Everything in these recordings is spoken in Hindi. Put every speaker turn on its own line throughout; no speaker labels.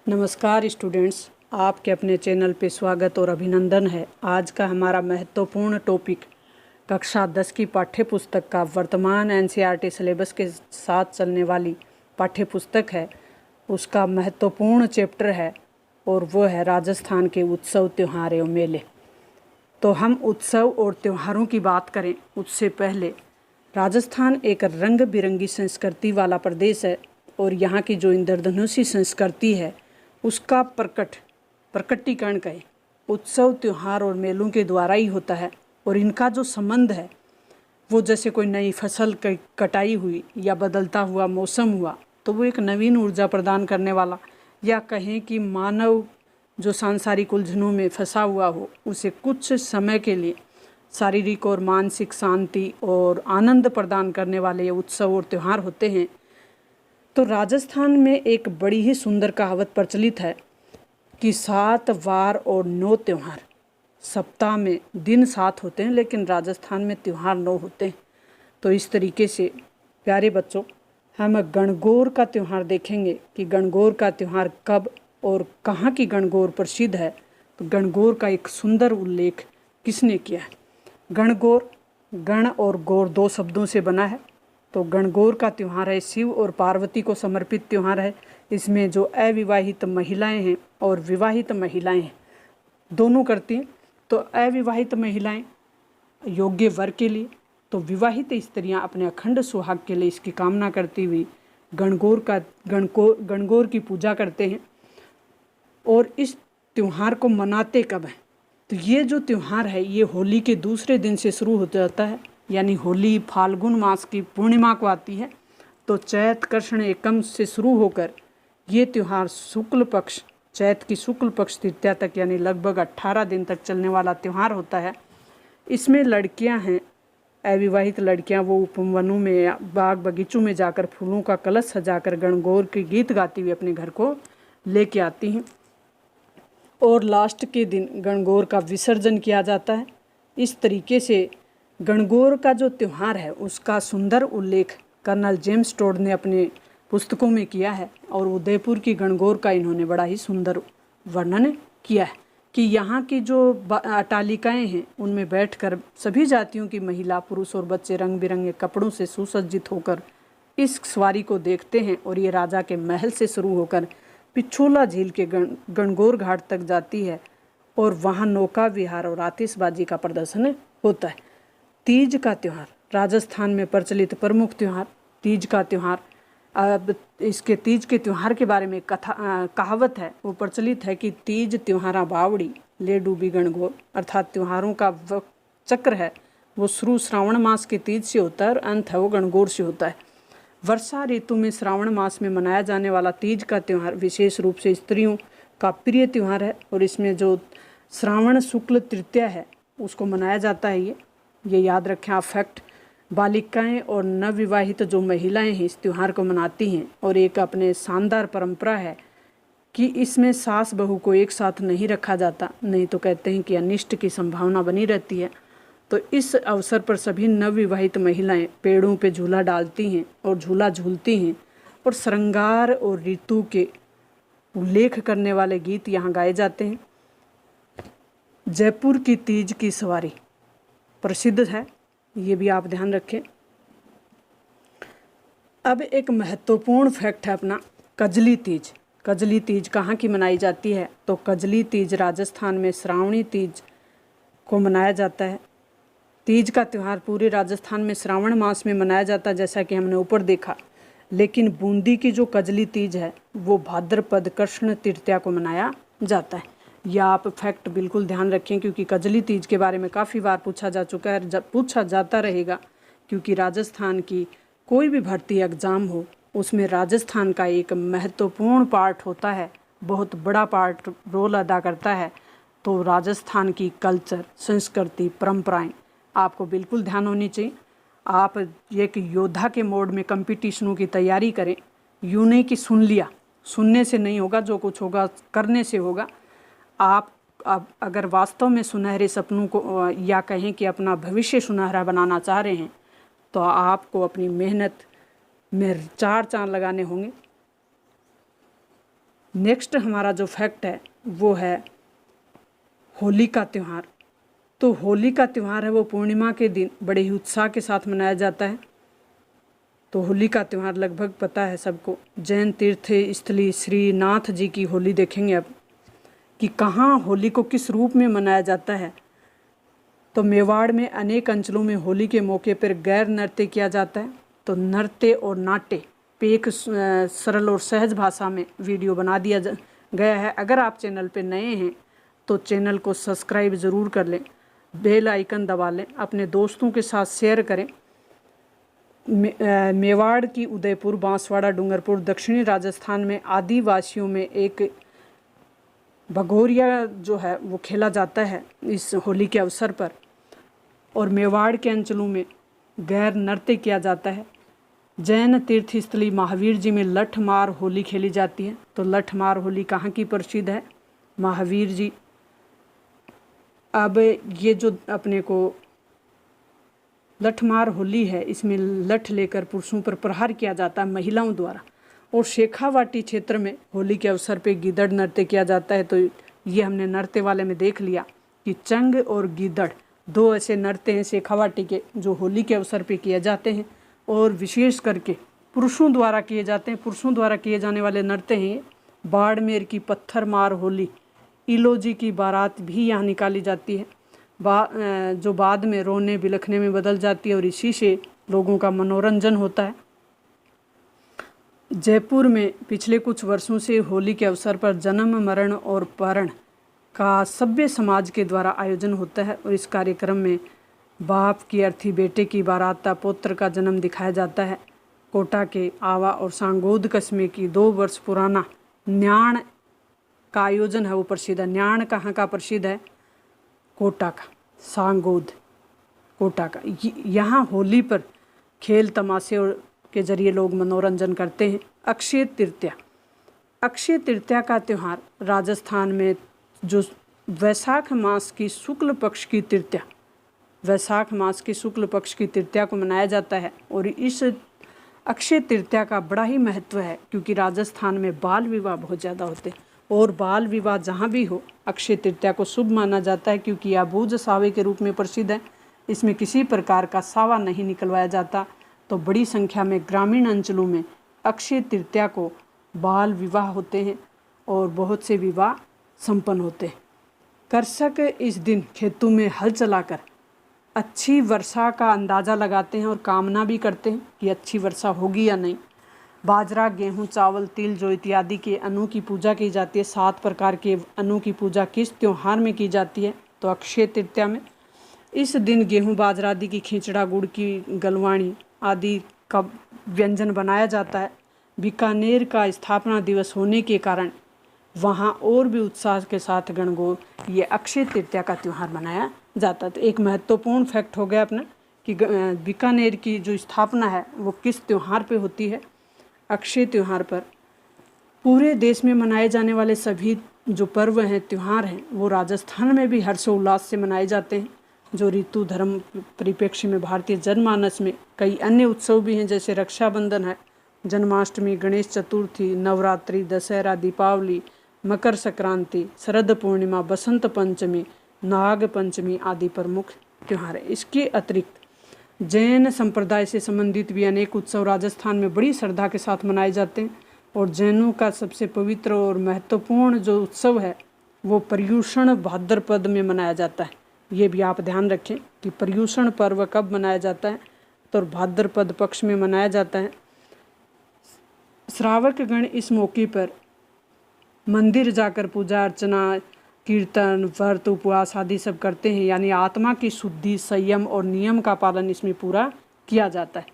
नमस्कार स्टूडेंट्स, आपके अपने चैनल पे स्वागत और अभिनंदन है। आज का हमारा महत्वपूर्ण टॉपिक कक्षा 10 की पाठ्यपुस्तक का वर्तमान एनसीईआरटी सिलेबस के साथ चलने वाली पाठ्यपुस्तक है। उसका महत्वपूर्ण चैप्टर है और वो है राजस्थान के उत्सव, त्यौहार एवं मेले। तो हम उत्सव और त्योहारों की बात करें उससे पहले राजस्थान एक रंग बिरंगी संस्कृति वाला प्रदेश है और यहाँ की जो इंद्रधनुषी संस्कृति है उसका प्रकटीकरण कहें उत्सव, त्योहार और मेलों के द्वारा ही होता है। और इनका जो संबंध है वो जैसे कोई नई फसल कटाई हुई या बदलता हुआ मौसम हुआ तो वो एक नवीन ऊर्जा प्रदान करने वाला, या कहें कि मानव जो सांसारिक उलझनों में फंसा हुआ हो उसे कुछ समय के लिए शारीरिक और मानसिक शांति और आनंद प्रदान करने वाले ये उत्सव और त्यौहार होते हैं। तो राजस्थान में एक बड़ी ही सुंदर कहावत प्रचलित है कि 7 वार और 9 त्यौहार। सप्ताह में दिन 7 होते हैं लेकिन राजस्थान में त्यौहार 9 होते हैं। तो इस तरीके से प्यारे बच्चों, हम गणगौर का त्यौहार देखेंगे कि गणगौर का त्यौहार कब और कहाँ की गणगौर प्रसिद्ध है। तो गणगौर का एक सुंदर उल्लेख किसने किया है। गणगौर, गण और गौर 2 शब्दों से बना है। तो गणगौर का त्यौहार है शिव और पार्वती को समर्पित त्यौहार है। इसमें जो अविवाहित महिलाएं हैं और विवाहित महिलाएं हैं दोनों करती हैं। तो अविवाहित महिलाएं योग्य वर के लिए, तो विवाहित स्त्रियां अपने अखंड सुहाग के लिए इसकी कामना करती हुई गणगौर की पूजा करते हैं। और इस त्यौहार को मनाते कब हैं, तो ये जो त्यौहार है ये होली के दूसरे दिन से शुरू हो जाता है। यानी होली फाल्गुन मास की पूर्णिमा को आती है। तो चैत कृष्ण एकम से शुरू होकर ये त्यौहार शुक्ल पक्ष, चैत की शुक्ल पक्ष तृतीया तक यानी लगभग 18 दिन तक चलने वाला त्यौहार होता है। इसमें लड़कियां हैं, अविवाहित लड़कियां, वो उपवनों में, बाग बगीचों में जाकर फूलों का कलश सजाकर गणगौर के गीत गाती हुई अपने घर को लेके आती हैं और लास्ट के दिन गणगौर का विसर्जन किया जाता है। इस तरीके से गणगौर का जो त्यौहार है उसका सुंदर उल्लेख कर्नल जेम्स टोड ने अपने पुस्तकों में किया है और उदयपुर की गणगौर का इन्होंने बड़ा ही सुंदर वर्णन किया है कि यहाँ की जो अट्टालिकाएँ हैं उनमें बैठकर सभी जातियों की महिला, पुरुष और बच्चे रंग बिरंगे कपड़ों से सुसज्जित होकर इस सवारी को देखते हैं। और ये राजा के महल से शुरू होकर पिछोला झील के गणगौर घाट तक जाती है और वहाँ नौका विहार और आतिशबाजी का प्रदर्शन होता है। तीज का त्यौहार राजस्थान में प्रचलित प्रमुख त्यौहार तीज का त्यौहार। अब इसके तीज के त्यौहार के बारे में कहावत है, वो प्रचलित है कि तीज त्योहारा बावड़ी ले डूबी गणगौर। अर्थात त्योहारों का चक्र है वो शुरू श्रावण मास के तीज से होता है और अंत है वो गणगौर से होता है। वर्षा ऋतु में श्रावण मास में मनाया जाने वाला तीज का त्यौहार विशेष रूप से स्त्रियों का प्रिय त्यौहार है और इसमें जो श्रावण शुक्ल तृतीया है उसको मनाया जाता है। ये याद रखें आप फैक्ट। बालिकाएं और नवविवाहित जो महिलाएं हैं इस त्यौहार को मनाती हैं और एक अपने शानदार परंपरा है कि इसमें सास बहू को एक साथ नहीं रखा जाता, नहीं तो कहते हैं कि अनिष्ट की संभावना बनी रहती है। तो इस अवसर पर सभी नवविवाहित महिलाएं पेड़ों पे झूला डालती हैं और झूला झूलती हैं और श्रृंगार और ऋतु के उल्लेख करने वाले गीत यहाँ गाए जाते हैं। जयपुर की तीज की सवारी प्रसिद्ध है, ये भी आप ध्यान रखें। अब एक महत्वपूर्ण फैक्ट है अपना कजली तीज। कजली तीज कहाँ की मनाई जाती है, तो कजली तीज राजस्थान में श्रावणी तीज को मनाया जाता है। तीज का त्यौहार पूरे राजस्थान में श्रावण मास में मनाया जाता है जैसा कि हमने ऊपर देखा, लेकिन बूंदी की जो कजली तीज है वो भाद्रपद कृष्ण तृतीया को मनाया जाता है। या आप फैक्ट बिल्कुल ध्यान रखें क्योंकि कजली तीज के बारे में काफ़ी बार पूछा जा चुका है, पूछा जाता रहेगा। क्योंकि राजस्थान की कोई भी भर्ती एग्ज़ाम हो उसमें राजस्थान का एक महत्वपूर्ण पार्ट होता है, बहुत बड़ा पार्ट रोल अदा करता है। तो राजस्थान की कल्चर, संस्कृति, परंपराएं आपको बिल्कुल ध्यान होनी चाहिए। आप एक योद्धा के मोड में कंपटीशनों की तैयारी करें। यूँ नहीं कि सुन लिया, सुनने से नहीं होगा, जो कुछ होगा करने से होगा। आप अगर वास्तव में सुनहरे सपनों को या कहें कि अपना भविष्य सुनहरा बनाना चाह रहे हैं तो आपको अपनी मेहनत में 4 चांद लगाने होंगे। नेक्स्ट हमारा जो फैक्ट है वो है होली का त्यौहार। तो होली का त्यौहार है वो पूर्णिमा के दिन बड़े ही उत्साह के साथ मनाया जाता है। तो होली का त्यौहार लगभग पता है सबको। जैन तीर्थ स्थली श्रीनाथ जी की होली देखेंगे अब कि कहाँ होली को किस रूप में मनाया जाता है। तो मेवाड़ में अनेक अंचलों में होली के मौके पर गैर नृत्य किया जाता है। तो नृत्य और नाट्य पे एक सरल और सहज भाषा में वीडियो बना दिया गया है। अगर आप चैनल पे नए हैं तो चैनल को सब्सक्राइब ज़रूर कर लें, बेल आइकन दबा लें, अपने दोस्तों के साथ शेयर करें। मेवाड़ की उदयपुर, बांसवाड़ा, डूंगरपुर, दक्षिणी राजस्थान में आदिवासियों में एक भगोरिया जो है वो खेला जाता है इस होली के अवसर पर। और मेवाड़ के अंचलों में गैर नृत्य किया जाता है। जैन तीर्थस्थली महावीर जी में लठ मार होली खेली जाती है। तो लठ मार होली कहाँ की प्रसिद्ध है? महावीर जी। अब ये जो अपने को लठमार होली है, इसमें लठ लेकर पुरुषों पर प्रहार किया जाता है महिलाओं द्वारा। और शेखावाटी क्षेत्र में होली के अवसर पे गीदड़ नृत्य किया जाता है। तो ये हमने नृत्य वाले में देख लिया कि चंग और गीदड़ दो ऐसे नृत्य हैं शेखावाटी के जो होली के अवसर पे किए जाते हैं और विशेष करके पुरुषों द्वारा किए जाते हैं। पुरुषों द्वारा किए जाने वाले नृत्य हैं बाड़मेर की पत्थर मार होली, इलोजी की बारात भी यहाँ निकाली जाती है जो बाद में रोने बिलखने में बदल जाती है और इसी से लोगों का मनोरंजन होता है। जयपुर में पिछले कुछ वर्षों से होली के अवसर पर जन्म, मरण और परण का सभ्य समाज के द्वारा आयोजन होता है। और इस कार्यक्रम में बाप की अर्थी बेटे की बारात, पुत्र का जन्म दिखाया जाता है। कोटा के आवा और सांगोद कस्बे की 2 वर्ष पुराना न्याण का आयोजन है वो प्रसिद्ध है। न्याण कहाँ का प्रसिद्ध है? कोटा का, सांगोद कोटा का। यहाँ होली पर खेल तमाशे के जरिए लोग मनोरंजन करते हैं। अक्षय तृतीया। अक्षय तृतीया का त्यौहार राजस्थान में जो वैशाख मास की शुक्ल पक्ष की तृतीया, वैशाख मास की शुक्ल पक्ष की तृतीया को मनाया जाता है। और इस अक्षय तृतीया का बड़ा ही महत्व है क्योंकि राजस्थान में बाल विवाह बहुत ज़्यादा होते हैं और बाल विवाह जहाँ भी हो अक्षय तृतीया को शुभ माना जाता है क्योंकि यह बूझ सावे के रूप में प्रसिद्ध है। इसमें किसी प्रकार का सावा नहीं निकलवाया जाता। तो बड़ी संख्या में ग्रामीण अंचलों में अक्षय तृतीया को बाल विवाह होते हैं और बहुत से विवाह संपन्न होते हैं। कृषक इस दिन खेतों में हल चलाकर अच्छी वर्षा का अंदाज़ा लगाते हैं और कामना भी करते हैं कि अच्छी वर्षा होगी या नहीं। बाजरा, गेहूं, चावल, तिल, जौ इत्यादि के अन्नों की पूजा की जाती है। 7 प्रकार के अन्नों की पूजा किस त्योहार में की जाती है? तो अक्षय तृतीया में। इस दिन गेहूं, बाजरा आदि की खिचड़ा, गुड़ की गलवाणी आदि का व्यंजन बनाया जाता है। बीकानेर का स्थापना दिवस होने के कारण वहाँ और भी उत्साह के साथ गणगौर ये अक्षय तृतीया का त्यौहार मनाया जाता है। तो एक महत्वपूर्ण फैक्ट हो गया अपना कि बीकानेर की जो स्थापना है वो किस त्यौहार पे होती है? अक्षय त्यौहार पर। पूरे देश में मनाए जाने वाले सभी जो पर्व हैं, त्यौहार हैं, वो राजस्थान में भी हर्षोल्लास से मनाए जाते हैं। जो ऋतु धर्म परिप्रेक्ष्य में भारतीय जनमानस में कई अन्य उत्सव भी हैं जैसे रक्षाबंधन है, जन्माष्टमी, गणेश चतुर्थी, नवरात्रि, दशहरा, दीपावली, मकर संक्रांति, शरद पूर्णिमा, बसंत पंचमी, नाग पंचमी आदि प्रमुख त्यौहार है। इसके अतिरिक्त जैन संप्रदाय से संबंधित भी अनेक उत्सव राजस्थान में बड़ी श्रद्धा के साथ मनाए जाते हैं। और जैनों का सबसे पवित्र और महत्वपूर्ण जो उत्सव है वो पर्युषण भाद्रपद में मनाया जाता है। ये भी आप ध्यान रखें कि पर्युषण पर्व कब मनाया जाता है? तो भाद्रपद पक्ष में मनाया जाता है। श्रावक गण इस मौके पर मंदिर जाकर पूजा अर्चना, कीर्तन, व्रत, उपवास आदि सब करते हैं। यानी आत्मा की शुद्धि, संयम और नियम का पालन इसमें पूरा किया जाता है।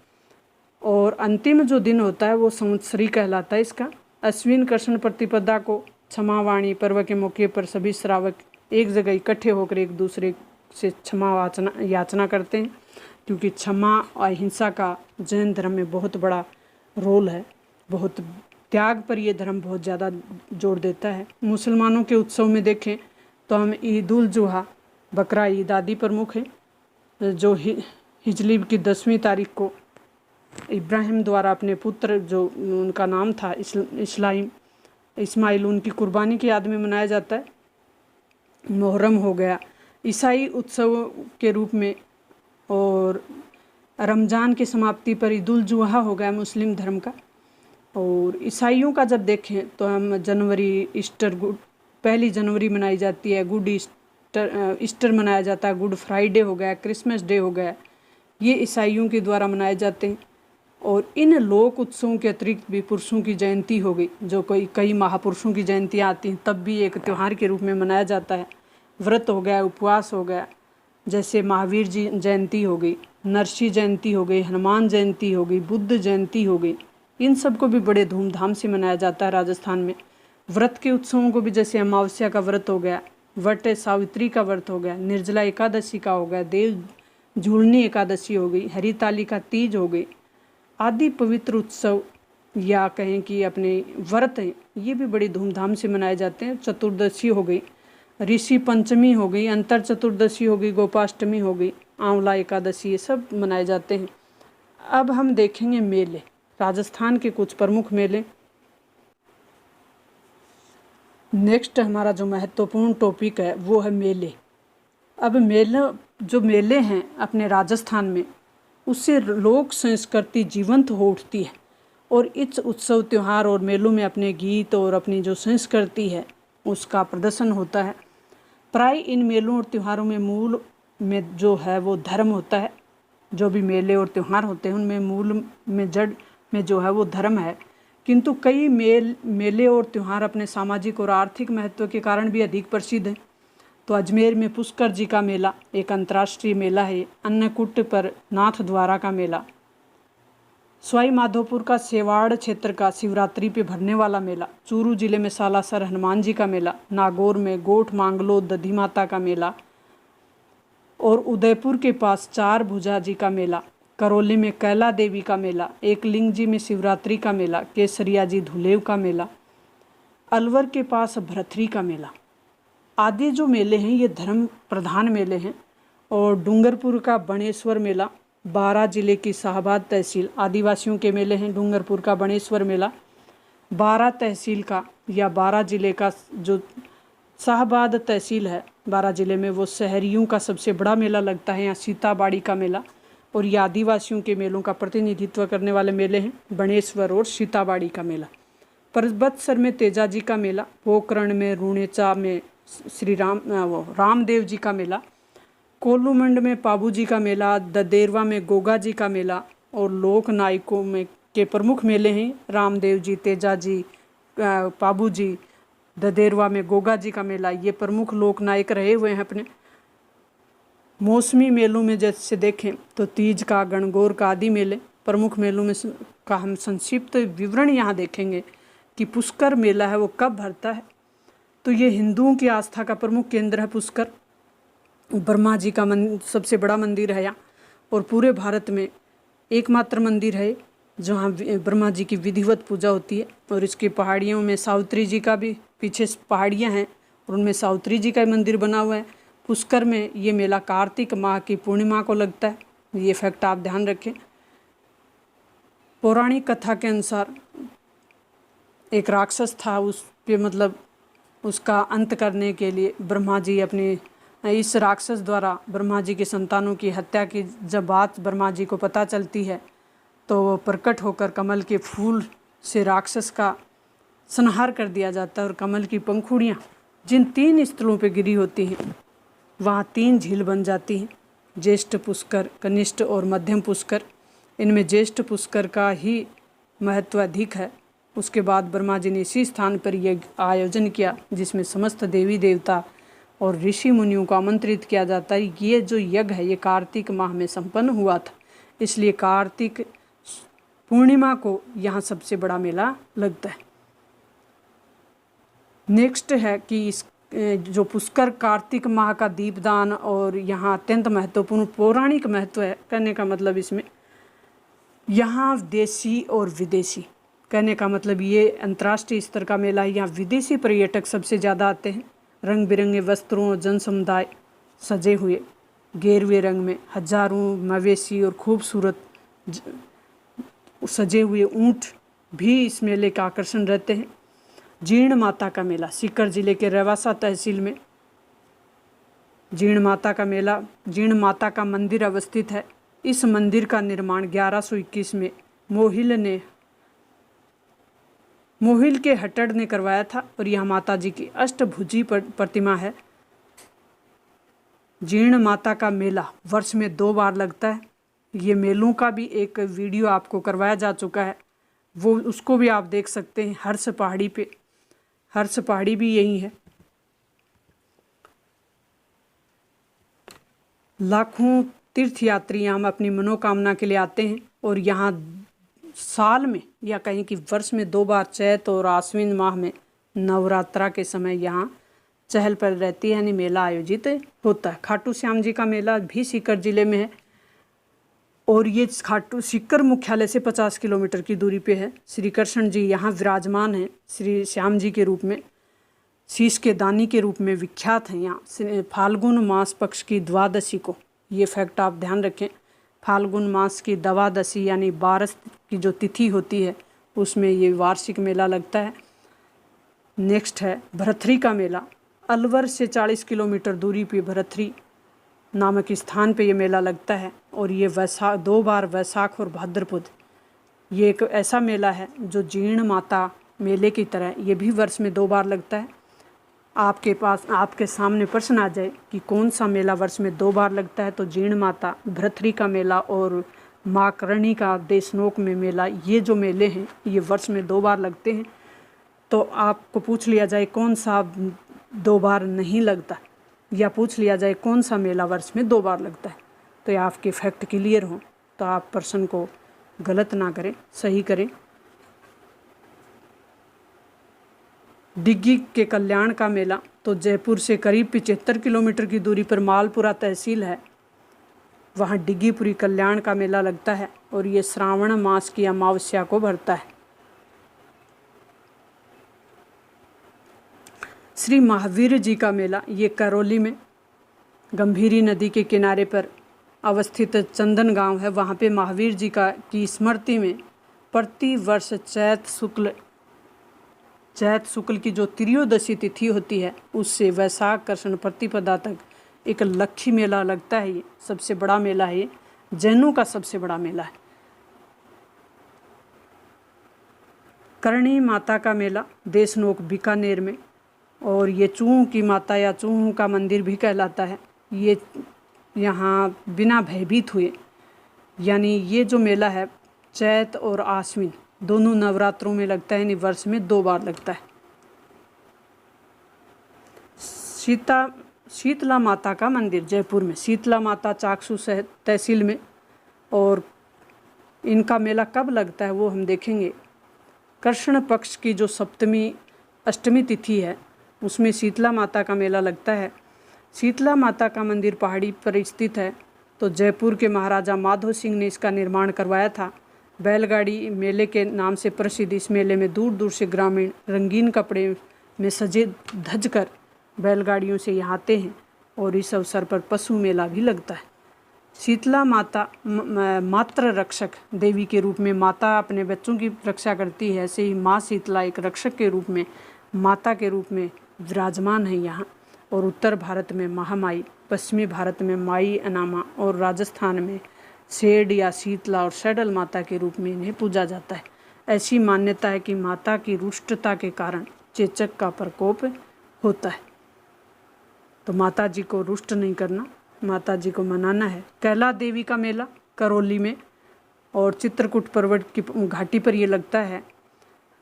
और अंतिम जो दिन होता है वो संवत्सरी कहलाता है इसका। अश्विन कृष्ण प्रतिपदा को क्षमावाणी पर्व के मौके पर सभी श्रावक एक जगह इकट्ठे होकर एक दूसरे से क्षमा याचना करते हैं क्योंकि क्षमा और अहिंसा का जैन धर्म में बहुत बड़ा रोल है। बहुत त्याग पर यह धर्म बहुत ज़्यादा जोर देता है। मुसलमानों के उत्सव में देखें तो हम ईद उल जुहा, बकरा ईद आदि प्रमुख है। जो हिजली की 10वीं तारीख को इब्राहिम द्वारा अपने पुत्र जो उनका नाम था इस्लाम इस्माइल उनकी कुर्बानी की याद में मनाया जाता है। मुहर्रम हो गया ईसाई उत्सव के रूप में, और रमज़ान की समाप्ति पर ईद उल जुहा हो गया मुस्लिम धर्म का। और ईसाइयों का जब देखें तो हम जनवरी ईस्टर पहली जनवरी मनाई जाती है, ईस्टर मनाया जाता है, गुड फ्राइडे हो गया, क्रिसमस डे हो गया, ये ईसाइयों के द्वारा मनाए जाते हैं। और इन लोक उत्सवों के अतिरिक्त भी पुरुषों की जयंती हो गई, जो कई महापुरुषों की जयंतियाँ आती हैं तब भी एक त्यौहार के रूप में मनाया जाता है। व्रत हो गया, उपवास हो गया, जैसे महावीर जी जयंती हो गई, नरसी जयंती हो गई, हनुमान जयंती हो गई, बुद्ध जयंती हो गई, इन सब को भी बड़े धूमधाम से मनाया जाता है राजस्थान में। व्रत के उत्सवों को भी जैसे अमावस्या का व्रत हो गया, वट सावित्री का व्रत हो गया, निर्जला एकादशी का हो गया, देव झूलनी एकादशी हो गई, हरितालिका तीज हो गई, आदि पवित्र उत्सव या कहें कि अपने व्रत हैं, ये भी बड़ी धूमधाम से मनाए जाते हैं। चतुर्दशी हो गई, ऋषि पंचमी हो गई, अंतर चतुर्दशी हो गई, गोपाष्टमी हो गई, आंवला एकादशी, ये सब मनाए जाते हैं। अब हम देखेंगे मेले, राजस्थान के कुछ प्रमुख मेले। नेक्स्ट हमारा जो महत्वपूर्ण टॉपिक है वो है मेले। अब मेले हैं अपने राजस्थान में, उससे लोक संस्कृति जीवंत हो उठती है और इस उत्सव त्यौहार और मेलों में अपने गीत और अपनी जो संस्कृति है उसका प्रदर्शन होता है। प्राय इन मेलों और त्योहारों में मूल में जो है वो धर्म होता है। जो भी मेले और त्यौहार होते हैं उनमें मूल में जड़ में जो है वो धर्म है, किंतु कई मेले और त्यौहार अपने सामाजिक और आर्थिक महत्व के कारण भी अधिक प्रसिद्ध हैं। तो अजमेर में पुष्कर जी का मेला एक अंतर्राष्ट्रीय मेला है। अन्नकूट पर नाथ द्वारा का मेला, सवाई माधोपुर का सेवाड़ क्षेत्र का शिवरात्रि पे भरने वाला मेला, चूरू जिले में सालासर हनुमान जी का मेला, नागौर में गोठ मांगलो दधी माता का मेला, और उदयपुर के पास चार भुजा जी का मेला, करौली में कैला देवी का मेला, एकलिंग जी में शिवरात्रि का मेला, केसरिया जी धुलेव का मेला, अलवर के पास भरथरी का मेला, आदि जो मेले हैं ये धर्म प्रधान मेले हैं। और डूंगरपुर का बणेश्वर मेला, बारां जिले की शाहबाद तहसील, आदिवासियों के मेले हैं। डूंगरपुर का बणेश्वर मेला बारां तहसील का या बारां जिले का जो शाहबाद तहसील है बारां जिले में, वो शहरियों का सबसे बड़ा मेला लगता है। यहाँ सीताबाड़ी का मेला, और ये आदिवासियों के मेलों का प्रतिनिधित्व करने वाले मेले हैं, बणेश्वर और सीताबाड़ी का मेला। परबतसर में तेजा जी का मेला, पोखरण में रूणेचा में रामदेव जी का मेला, कोल्लूमंड में पाबू जी का मेला, ददेरवा में गोगा जी का मेला, और लोक नायकों में के प्रमुख मेले हैं रामदेव जी, तेजा जी, पाबू जी, ददेरवा में गोगा जी का मेला, ये प्रमुख लोक नायक रहे हुए हैं अपने। मौसमी मेलों में जैसे देखें तो तीज का, गणगौर का आदि मेले प्रमुख मेलों में का हम संक्षिप्त विवरण यहाँ देखेंगे कि पुष्कर मेला है वो कब भरता है। तो ये हिंदुओं की आस्था का प्रमुख केंद्र है पुष्कर। ब्रह्मा जी का सबसे बड़ा मंदिर है यहाँ, और पूरे भारत में एकमात्र मंदिर है जहाँ ब्रह्मा जी की विधिवत पूजा होती है। और इसकी पहाड़ियों में सावित्री जी का भी, पीछे पहाड़ियाँ हैं और उनमें सावित्री जी का मंदिर बना हुआ है। पुष्कर में ये मेला कार्तिक माह की पूर्णिमा को लगता है, ये फैक्ट आप ध्यान रखें। पौराणिक कथा के अनुसार एक राक्षस था, उस पे मतलब उसका अंत करने के लिए ब्रह्मा जी अपने इस राक्षस द्वारा ब्रह्मा जी के संतानों की हत्या की जब बात ब्रह्मा जी को पता चलती है तो वो प्रकट होकर कमल के फूल से राक्षस का संहार कर दिया जाता है। और कमल की पंखुड़ियाँ जिन 3 स्थलों पे गिरी होती हैं वहाँ 3 झील बन जाती हैं, ज्येष्ठ पुष्कर, कनिष्ठ और मध्यम पुष्कर। इनमें ज्येष्ठ पुष्कर का ही महत्व अधिक है। उसके बाद ब्रह्मा जी ने इसी स्थान पर यज्ञ आयोजन किया जिसमें समस्त देवी देवता और ऋषि मुनियों को आमंत्रित किया जाता है। ये जो यज्ञ है ये कार्तिक माह में संपन्न हुआ था, इसलिए कार्तिक पूर्णिमा को यहाँ सबसे बड़ा मेला लगता है। नेक्स्ट है कि इस जो पुष्कर कार्तिक माह का दीपदान और यहाँ अत्यंत महत्वपूर्ण पौराणिक महत्व है। कहने का मतलब इसमें यहाँ देशी और विदेशी, कहने का मतलब ये अंतर्राष्ट्रीय स्तर का मेला है। यहाँ विदेशी पर्यटक सबसे ज़्यादा आते हैं। रंग बिरंगे वस्त्रों और जन समुदाय सजे हुए गेरुए रंग में, हजारों मवेशी और खूबसूरत सजे हुए ऊँट भी इस मेले का आकर्षण रहते हैं। जीर्ण माता का मेला सीकर जिले के रेवासा तहसील में जीर्ण माता का मेला, जीर्ण माता का मंदिर अवस्थित है। इस मंदिर का निर्माण 1121 में मोहिल के हट्टड़ ने करवाया था और यह माता जी की अष्टभुजी प्रतिमा है। जीर्ण माता का मेला वर्ष में 2 बार लगता है। ये मेलों का भी एक वीडियो आपको करवाया जा चुका है, वो उसको भी आप देख सकते हैं। हर्ष पहाड़ी पे, हर्ष पहाड़ी भी यही है। लाखों तीर्थयात्री यहाँ अपनी मनोकामना के लिए आते हैं और यहाँ साल में या कहीं कि वर्ष में 2 बार चैत और आश्विन माह में नवरात्रा के समय यहाँ चहल पहल रहती है, यानी मेला आयोजित होता है। खाटू श्याम जी का मेला भी सीकर जिले में है और ये खाटू सीकर मुख्यालय से 50 किलोमीटर की दूरी पे है। श्री कृष्ण जी यहाँ विराजमान हैं, श्री श्याम जी के रूप में, शीश के दानी के रूप में विख्यात हैं। यहाँ फाल्गुन मास पक्ष की द्वादशी को, ये फैक्ट आप ध्यान रखें, फाल्गुन मास की द्वादशी यानी 12 की जो तिथि होती है उसमें ये वार्षिक मेला लगता है। नेक्स्ट है भरथरी का मेला। अलवर से 40 किलोमीटर दूरी पे भरथरी नामक स्थान पे ये मेला लगता है और ये 2 बार वैसाख और भाद्रपद, ये एक ऐसा मेला है जो जीर्ण माता मेले की तरह ये भी वर्ष में 2 बार लगता है। आपके सामने प्रश्न आ जाए कि कौन सा मेला वर्ष में 2 बार लगता है, तो जीर्ण माता, भरथरी का मेला और माँ करणी का देशनोक में मेला, ये जो मेले हैं ये वर्ष में 2 बार लगते हैं। तो आपको पूछ लिया जाए कौन सा 2 बार नहीं लगता, या पूछ लिया जाए कौन सा मेला वर्ष में 2 बार लगता है, तो ये आपके फैक्ट क्लियर हो तो आप प्रश्न को गलत ना करें, सही करें। डिग्गी के कल्याण का मेला, तो जयपुर से करीब 75 किलोमीटर की दूरी पर मालपुरा तहसील है, वहाँ डिग्गीपुरी कल्याण का मेला लगता है और ये श्रावण मास की अमावस्या को भरता है। श्री महावीर जी का मेला, ये करौली में गंभीरी नदी के किनारे पर अवस्थित चंदन गांव है। वहाँ पे महावीर जी की स्मृति में प्रति वर्ष चैत शुक्ल की जो त्रयोदशी तिथि होती है उससे वैशाख कृष्ण प्रतिपदा तक एक लक्खी मेला लगता है। ये सबसे बड़ा मेला है, ये जैनों का सबसे बड़ा मेला है। करणी माता का मेला देशनोक बीकानेर में, और ये चूहों की माता या चूहों का मंदिर भी कहलाता है। ये यहाँ बिना भयभीत हुए, यानी ये जो मेला है चैत और आश्विन दोनों नवरात्रों में लगता है, यानी वर्ष में 2 बार लगता है। शीतला माता का मंदिर जयपुर में, शीतला माता चाकसू तहसील में, और इनका मेला कब लगता है वो हम देखेंगे। कृष्ण पक्ष की जो अष्टमी तिथि है उसमें शीतला माता का मेला लगता है। शीतला माता का मंदिर पहाड़ी पर स्थित है, तो जयपुर के महाराजा माधो सिंह ने इसका निर्माण करवाया था। बैलगाड़ी मेले के नाम से प्रसिद्ध इस मेले में दूर दूर से ग्रामीण रंगीन कपड़े में सजे धज कर बैलगाड़ियों से यहाँ आते हैं और इस अवसर पर पशु मेला भी लगता है। शीतला माता मात्र रक्षक देवी के रूप में माता अपने बच्चों की रक्षा करती है, ऐसे ही माँ शीतला एक रक्षक के रूप में, माता के रूप में विराजमान है यहाँ। और उत्तर भारत में महामाई, पश्चिमी भारत में माई अनामा और राजस्थान में शेड या शीतला और सैडल माता के रूप में इन्हें पूजा जाता है। ऐसी मान्यता है कि माता की रुष्टता के कारण चेचक का प्रकोप होता है, तो माता जी को रुष्ट नहीं करना, माता जी को मनाना है। कैला देवी का मेला करौली में और चित्रकूट पर्वत की घाटी पर ये लगता है।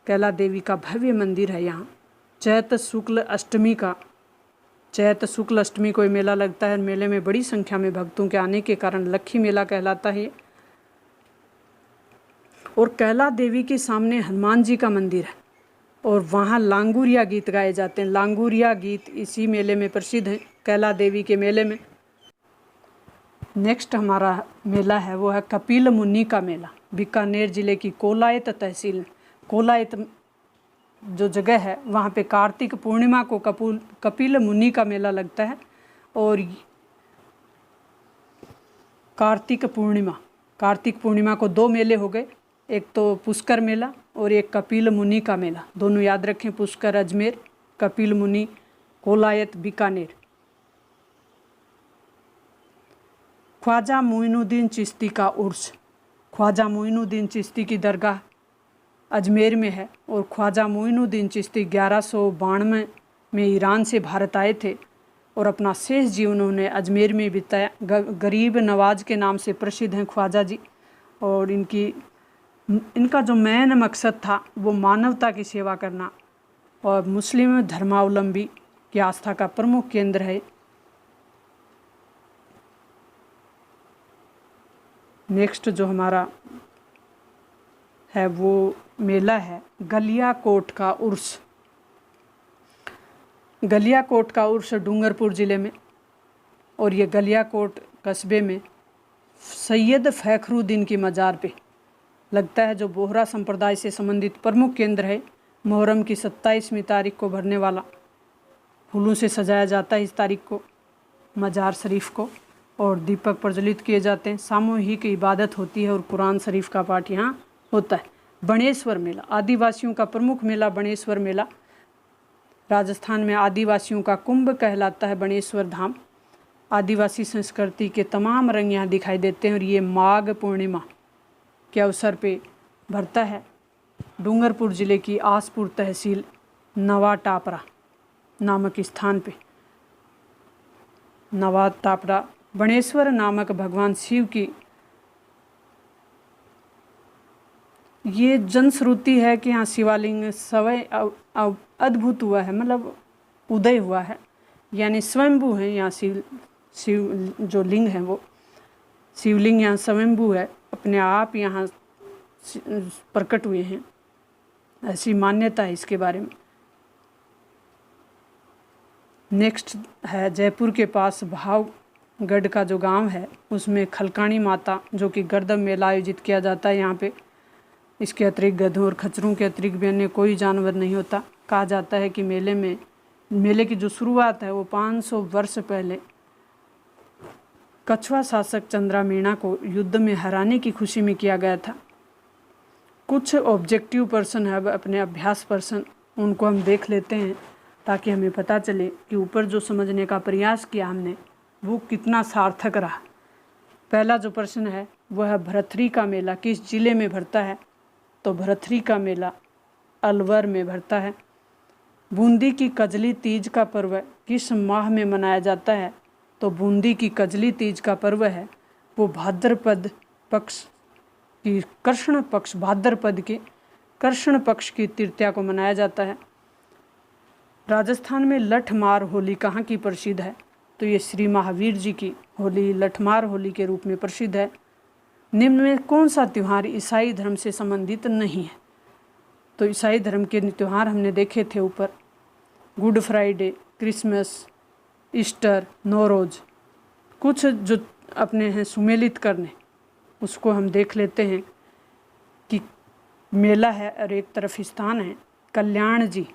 कैला देवी का भव्य मंदिर है यहाँ। चैत शुक्ल अष्टमी को ये मेला लगता है। मेले में बड़ी संख्या में भक्तों के आने के कारण लक्खी मेला कहलाता है। और कैला देवी के सामने हनुमान जी का मंदिर है और वहाँ लांगुरिया गीत गाए जाते हैं। लांगुरिया गीत इसी मेले में प्रसिद्ध हैं, कैला देवी के मेले में। नेक्स्ट हमारा मेला है वो है कपिल मुनि का मेला, बीकानेर जिले की कोलायत तहसील। कोलायत जो जगह है वहाँ पे कार्तिक पूर्णिमा को कपिल मुनि का मेला लगता है। और कार्तिक पूर्णिमा को 2 मेले हो गए, एक तो पुष्कर मेला और एक कपिल मुनि का मेला, दोनों याद रखें, पुष्कर अजमेर, कपिल मुनि कोलायत बीकानेर। ख्वाजा मोइनुद्दीन चिश्ती का उर्स, ख्वाजा मोइनुद्दीन चिश्ती की दरगाह अजमेर में है और ख्वाजा मोइनुद्दीन चिश्ती 1192 में ईरान से भारत आए थे और अपना शेष जीवन उन्होंने अजमेर में बिताया। गरीब नवाज के नाम से प्रसिद्ध हैं ख्वाजा जी, और इनका जो मेन मकसद था वो मानवता की सेवा करना और मुस्लिम धर्मावलंबी की आस्था का प्रमुख केंद्र है। नेक्स्ट जो हमारा है वो मेला है गलियाकोट का उर्स। गलियाकोट का उर्स डूंगरपुर ज़िले में, और ये गलियाकोट कस्बे में सैयद फखरुद्दीन की मज़ार पे लगता है, जो बोहरा संप्रदाय से संबंधित प्रमुख केंद्र है। मुहर्रम की 27वीं तारीख को भरने वाला, फूलों से सजाया जाता है इस तारीख को मज़ार शरीफ को, और दीपक प्रज्वलित किए जाते हैं, सामूहिक इबादत होती है और कुरान शरीफ का पाठ यहाँ होता है। बणेश्वर मेला, आदिवासियों का प्रमुख मेला बणेश्वर मेला, राजस्थान में आदिवासियों का कुंभ कहलाता है बणेश्वर धाम। आदिवासी संस्कृति के तमाम रंग यहाँ दिखाई देते हैं और ये माघ पूर्णिमा के अवसर पे भरता है। डूंगरपुर ज़िले की आसपुर तहसील नवा टापरा नामक स्थान पे, नवा टापरा बणेश्वर नामक भगवान शिव की ये जनश्रुति है कि यहाँ शिवालिंग स्वयं अद्भुत हुआ है, मतलब उदय हुआ है, यानी स्वयंभू है। यहाँ शिव जो लिंग है वो शिवलिंग यहाँ स्वयंभू है, अपने आप यहाँ प्रकट हुए हैं, ऐसी मान्यता है इसके बारे में। नेक्स्ट है जयपुर के पास भावगढ़ का जो गांव है उसमें खलकानी माता, जो कि गर्दम मेला आयोजित किया जाता है यहाँ पे। इसके अतिरिक्त गधों और खच्चरों के अतिरिक्त भी अन्य कोई जानवर नहीं होता। कहा जाता है कि मेले की जो शुरुआत है वो 500 वर्ष पहले कछवा शासक चंद्रामीणा को युद्ध में हराने की खुशी में किया गया था। कुछ ऑब्जेक्टिव पर्सन है, अपने अभ्यास पर्सन, उनको हम देख लेते हैं ताकि हमें पता चले कि ऊपर जो समझने का प्रयास किया हमने वो कितना सार्थक रहा। पहला जो प्रश्न है वह है भरथरी का मेला किस जिले में भरता है, तो भरथरी का मेला अलवर में भरता है। बूंदी की कजली तीज का पर्व किस माह में मनाया जाता है, तो बूंदी की कजली तीज का पर्व है वो भाद्रपद पक्ष की कृष्ण पक्ष, भाद्रपद के कृष्ण पक्ष की तृतीया को मनाया जाता है। राजस्थान में लठमार होली कहाँ की प्रसिद्ध है, तो ये श्री महावीर जी की होली लठमार होली के रूप में प्रसिद्ध है। निम्न में कौन सा त्यौहार ईसाई धर्म से संबंधित नहीं है, तो ईसाई धर्म के त्यौहार हमने देखे थे ऊपर, good Friday, Christmas, Easter, Nowruz. कुछ जो अपने हैं सुमेलित करने उसको हम देख लेते हैं कि मेला है और एक तरफ स्थान है कल्याण जी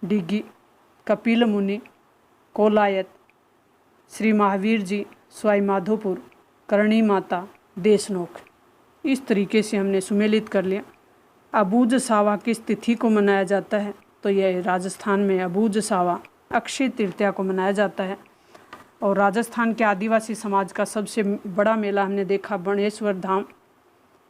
डिग्गी, कपिल मुनि कोलायत, श्री महावीर जी स्वाई माधोपुर, करणी माता देशनोक। इस तरीके से हमने सुमेलित कर लिया। अबूझ सावा किस तिथि को मनाया जाता है, तो यह राजस्थान में अबूझ सावा अक्षय तृतीया को मनाया जाता है। और राजस्थान के आदिवासी समाज का सबसे बड़ा मेला हमने देखा बणेश्वर धाम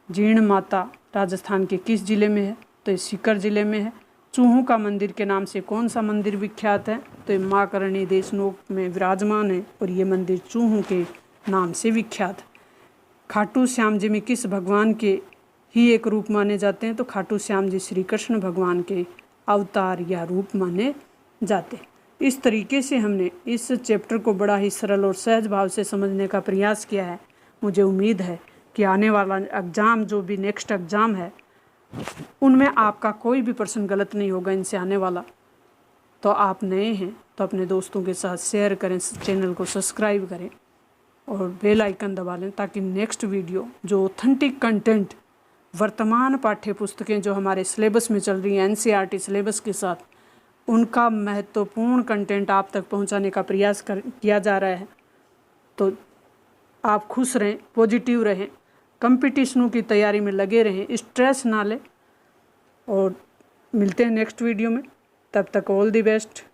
जीर्ण माता, राजस्थान के किस जिले में है, तो ये सीकर जिले में है। चूहों का मंदिर के नाम से कौन सा मंदिर विख्यात है, तो ये माँ करणी देशनोक में विराजमान है और ये मंदिर चूहों के नाम से विख्यात है। खाटू श्याम जी में किस भगवान के ही एक रूप माने जाते हैं, तो खाटू श्याम जी श्री कृष्ण भगवान के अवतार या रूप माने जाते हैं। इस तरीके से हमने इस चैप्टर को बड़ा ही सरल और सहज भाव से समझने का प्रयास किया है। मुझे उम्मीद है कि आने वाला एग्ज़ाम, जो भी नेक्स्ट एग्ज़ाम है, उनमें आपका कोई भी प्रश्न गलत नहीं होगा इनसे आने वाला। तो आप नए हैं तो अपने दोस्तों के साथ शेयर करें, चैनल को सब्सक्राइब करें और बेल आइकन दबा लें, ताकि नेक्स्ट वीडियो जो ऑथेंटिक कंटेंट, वर्तमान पाठ्य पुस्तकें जो हमारे सिलेबस में चल रही हैं NCERT सिलेबस के साथ, उनका महत्वपूर्ण कंटेंट आप तक पहुंचाने का प्रयास किया जा रहा है। तो आप खुश रहें, पॉजिटिव रहें कंपटीशनों की तैयारी में लगे रहें, स्ट्रेस ना लें। और मिलते हैं नेक्स्ट वीडियो में, तब तक ऑल द बेस्ट।